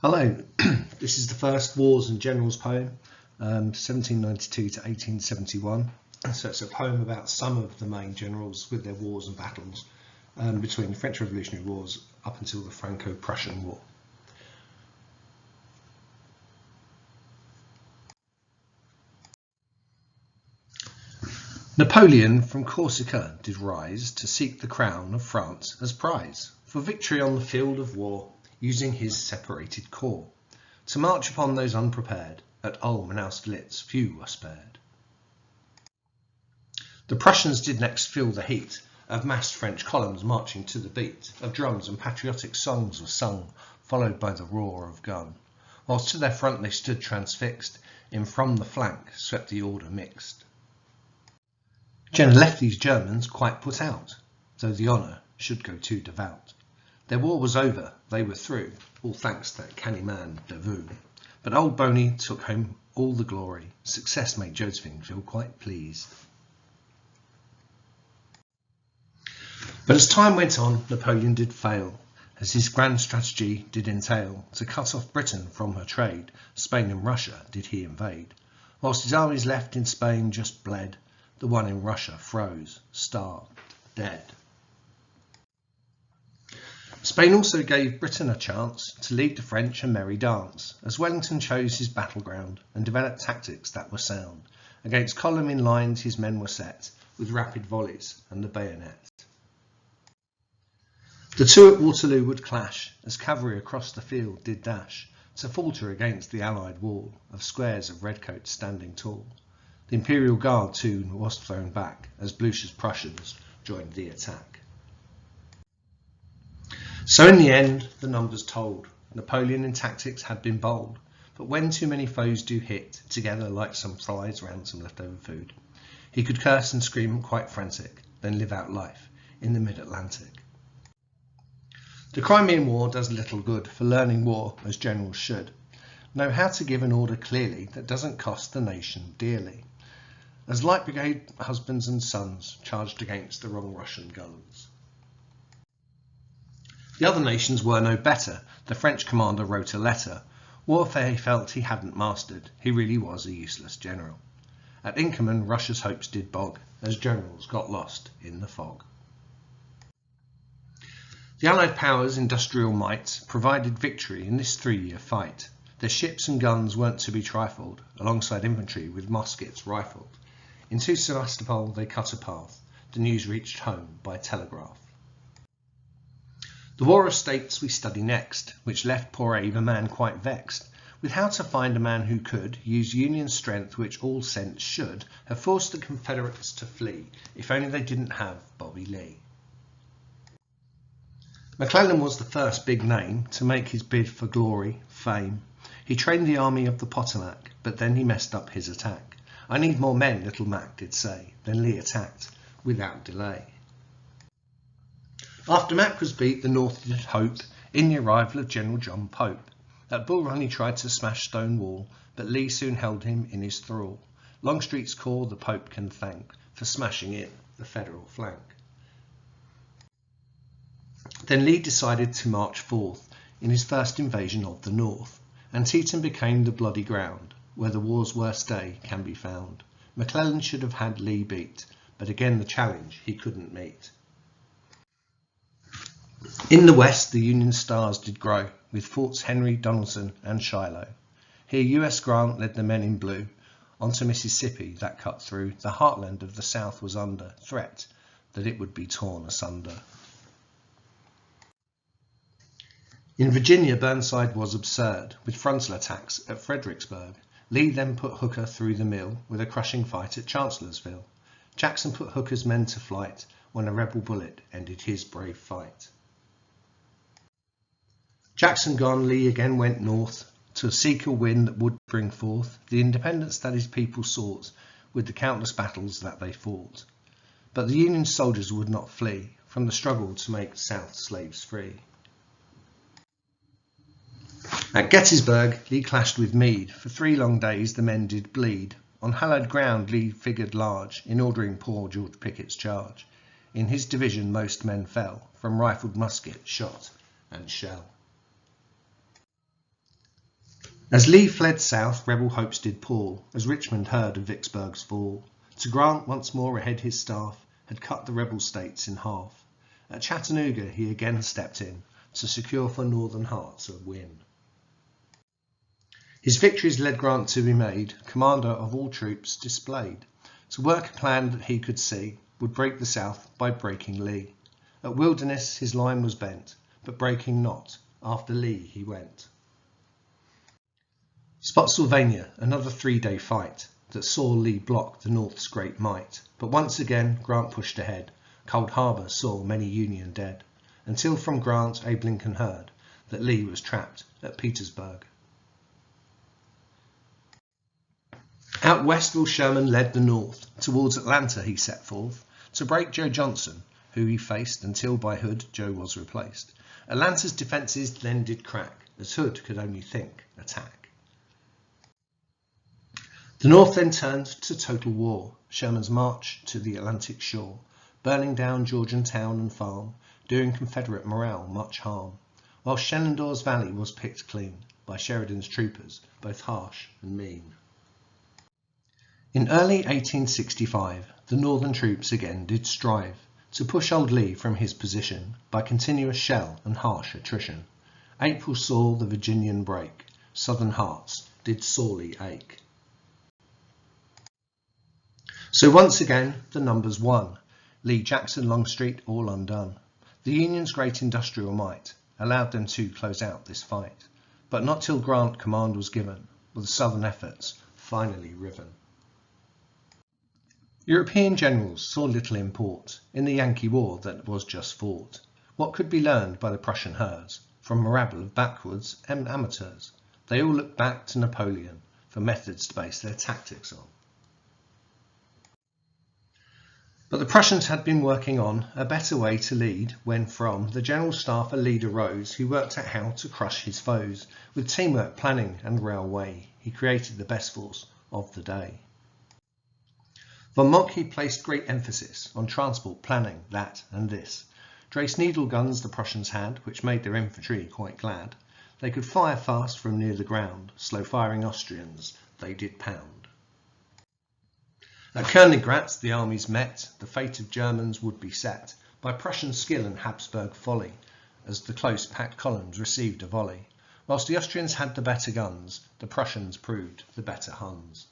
Hello, this is the first Wars and Generals poem, 1792 to 1871. So it's a poem about some of the main generals with their wars and battles between the French Revolutionary Wars up until the Franco-Prussian War. Napoleon from Corsica did rise to seek the crown of France as prize, for victory on the field of war, using his separated corps. To march upon those unprepared, at Ulm and Austerlitz few were spared. The Prussians did next feel the heat of massed French columns marching to the beat of drums, and patriotic songs were sung, followed by the roar of gun. Whilst to their front they stood transfixed, in from the flank swept the order mixed. Jenner left these Germans quite put out, though the honour should go to devout. Their war was over, they were through, all thanks to that canny man, Davout. But old Boney took home all the glory. Success made Josephine feel quite pleased. But as time went on, Napoleon did fail, as his grand strategy did entail, to cut off Britain from her trade. Spain and Russia did he invade. Whilst his armies left in Spain just bled, the one in Russia froze, starved, dead. Spain also gave Britain a chance to lead the French a merry dance, as Wellington chose his battleground and developed tactics that were sound. Against column in lines his men were set, with rapid volleys and the bayonet. The two at Waterloo would clash, as cavalry across the field did dash, to falter against the Allied wall of squares of redcoats standing tall. The Imperial Guard too was thrown back, as Blucher's Prussians joined the attack. So in the end, the numbers told. Napoleon in tactics had been bold, but when too many foes do hit together like some flies round some leftover food, he could curse and scream quite frantic, then live out life in the mid-Atlantic. The Crimean War does little good for learning war as generals should. Know how to give an order clearly that doesn't cost the nation dearly, as light brigade husbands and sons charged against the wrong Russian guns. The other nations were no better. The French commander wrote a letter. Warfare he felt he hadn't mastered. He really was a useless general. At Inkerman, Russia's hopes did bog, as generals got lost in the fog. The Allied powers' industrial might provided victory in this 3-year fight. Their ships and guns weren't to be trifled, alongside infantry with muskets rifled. Into Sevastopol they cut a path. The news reached home by telegraph. The War of States we study next, which left poor Abe a man quite vexed, with how to find a man who could use Union strength, which all sense should have forced the Confederates to flee, if only they didn't have Bobby Lee. McClellan was the first big name to make his bid for glory, fame. He trained the army of the Potomac, but then he messed up his attack. I need more men, little Mac did say. Then Lee attacked without delay. After Mac was beat, the North did hope in the arrival of General John Pope. At Bull Run he tried to smash stone wall, but Lee soon held him in his thrall. Longstreet's corps the Pope can thank for smashing in the Federal flank. Then Lee decided to march forth in his first invasion of the North. Antietam became the bloody ground, where the war's worst day can be found. McClellan should have had Lee beat, but again the challenge he couldn't meet. In the west the Union stars did grow, with Forts Henry, Donelson and Shiloh. Here U.S. Grant led the men in blue onto Mississippi that cut through. The heartland of the South was under threat that it would be torn asunder. In Virginia, Burnside was absurd, with frontal attacks at Fredericksburg. Lee then put Hooker through the mill with a crushing fight at Chancellorsville. Jackson put Hooker's men to flight when a rebel bullet ended his brave fight. Jackson gone, Lee again went north to seek a win that would bring forth the independence that his people sought with the countless battles that they fought. But the Union soldiers would not flee from the struggle to make South slaves free. At Gettysburg, Lee clashed with Meade. For 3 long days the men did bleed. On hallowed ground Lee figured large in ordering poor George Pickett's charge. In his division most men fell from rifled musket, shot and shell. As Lee fled south, rebel hopes did pall, as Richmond heard of Vicksburg's fall. To Grant once more ahead his staff had cut the rebel states in half. At Chattanooga he again stepped in, to secure for Northern hearts a win. His victories led Grant to be made commander of all troops displayed, to work a plan that he could see would break the South by breaking Lee. At Wilderness his line was bent, but breaking not, after Lee he went. Spotsylvania, another 3-day fight that saw Lee block the North's great might. But once again Grant pushed ahead. Cold Harbor saw many Union dead, until from Grant Abe Lincoln heard that Lee was trapped at Petersburg. Out west Will Sherman led the North. Towards Atlanta he set forth, to break Joe Johnson, who he faced, until by Hood Joe was replaced. Atlanta's defences then did crack, as Hood could only think attack. The North then turned to total war, Sherman's march to the Atlantic shore, burning down Georgian town and farm, doing Confederate morale much harm, while Shenandoah's valley was picked clean by Sheridan's troopers, both harsh and mean. In early 1865, the Northern troops again did strive to push old Lee from his position by continuous shell and harsh attrition. April saw the Virginian break, Southern hearts did sorely ache. So once again the numbers won, Lee, Jackson, Longstreet all undone. The Union's great industrial might allowed them to close out this fight, but not till Grant command was given were the Southern efforts finally riven. European generals saw little import in the Yankee war that was just fought. What could be learned by the Prussian herds from a rabble of backwoods and amateurs? They all looked back to Napoleon for methods to base their tactics on. But the Prussians had been working on a better way to lead when from the general staff a leader rose who worked out how to crush his foes. With teamwork, planning and railway, he created the best force of the day. Von Moltke placed great emphasis on transport planning, that and this. Trace needle guns the Prussians had, which made their infantry quite glad. They could fire fast from near the ground, slow-firing Austrians they did pound. At Königgrätz the armies met, the fate of Germans would be set by Prussian skill and Habsburg folly, as the close-packed columns received a volley. Whilst the Austrians had the better guns, the Prussians proved the better Huns.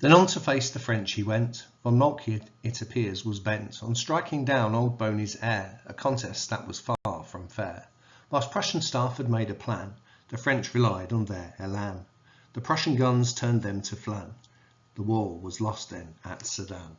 Then on to face the French he went. Von Moltke, it appears, was bent on striking down old Boney's heir, a contest that was far from fair. Whilst Prussian staff had made a plan, the French relied on their élan. The Prussian guns turned them to flan. The war was lost then at Sedan.